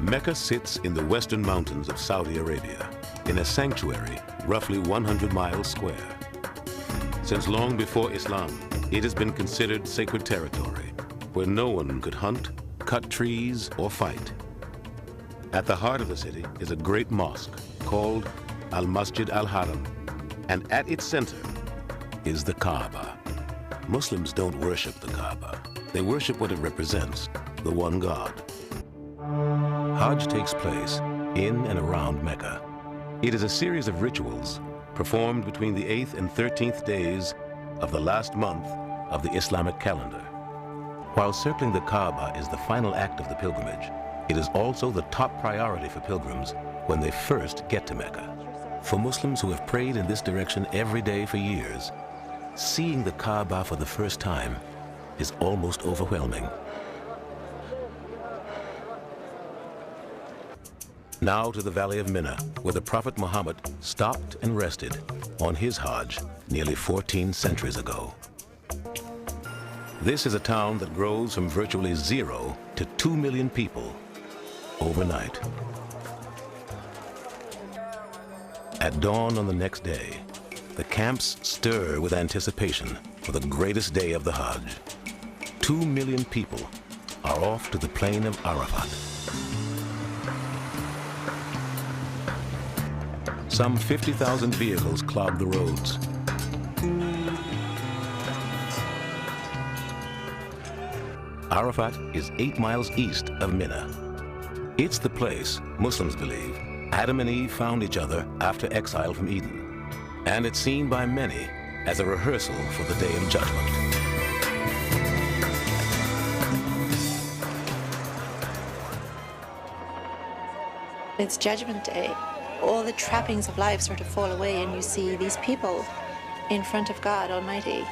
Mecca sits in the western mountains of Saudi Arabia, in a sanctuary roughly 100 miles square. Since long before Islam, it has been considered sacred territory, where no one could hunt, cut trees, or fight. At the heart of the city is a great mosque called Al-Masjid Al-Haram, and at its center is the Kaaba. Muslims don't worship the Kaaba. They worship what it represents, the one God. Hajj takes place in and around Mecca. It is a series of rituals performed between the 8th and 13th days of the last month of the Islamic calendar. While circling the Kaaba is the final act of the pilgrimage, it is also the top priority for pilgrims when they first get to Mecca. For Muslims who have prayed in this direction every day for years, seeing the Kaaba for the first time is almost overwhelming. Now to the Valley of Mina, where the Prophet Muhammad stopped and rested on his Hajj nearly 14 centuries ago. This is a town that grows from virtually 0 to 2 million people overnight. At dawn on the next day, the camps stir with anticipation for the greatest day of the Hajj. 2 million people are off to the plain of Arafat. Some 50,000 vehicles clog the roads. Arafat is 8 miles east of Mina. It's the place, Muslims believe, Adam and Eve found each other after exile from Eden. And it's seen by many as a rehearsal for the Day of Judgment. It's Judgment Day. All the trappings of life sort of fall away and you see these people in front of God Almighty.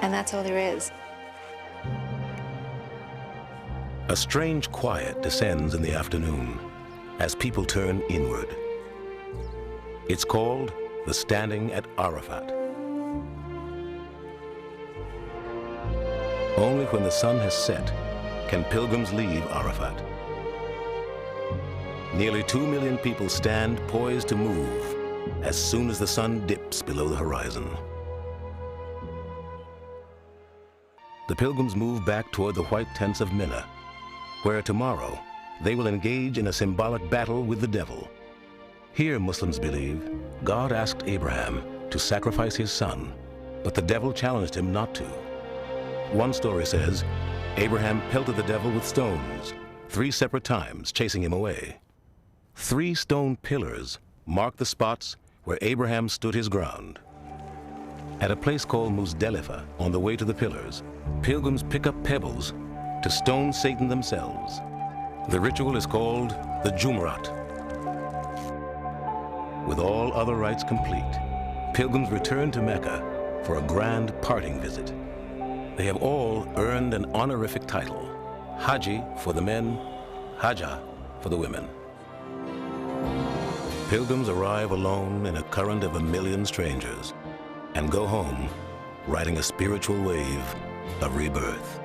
And that's all there is. A strange quiet descends in the afternoon as people turn inward. It's called the Standing at Arafat. Only when the sun has set can pilgrims leave Arafat. Nearly 2 million people stand poised to move as soon as the sun dips below the horizon. The pilgrims move back toward the white tents of Mina, where tomorrow they will engage in a symbolic battle with the devil. Here, Muslims believe, God asked Abraham to sacrifice his son, but the devil challenged him not to. One story says, Abraham pelted the devil with stones 3 separate times, chasing him away. 3 stone pillars mark the spots where Abraham stood his ground. At a place called Muzdalifah, on the way to the pillars, pilgrims pick up pebbles to stone Satan themselves. The ritual is called the Jumrat. With all other rites complete, pilgrims return to Mecca for a grand parting visit. They have all earned an honorific title, Haji for the men, Hajjah for the women. Pilgrims arrive alone in a current of 1 million strangers and go home riding a spiritual wave of rebirth.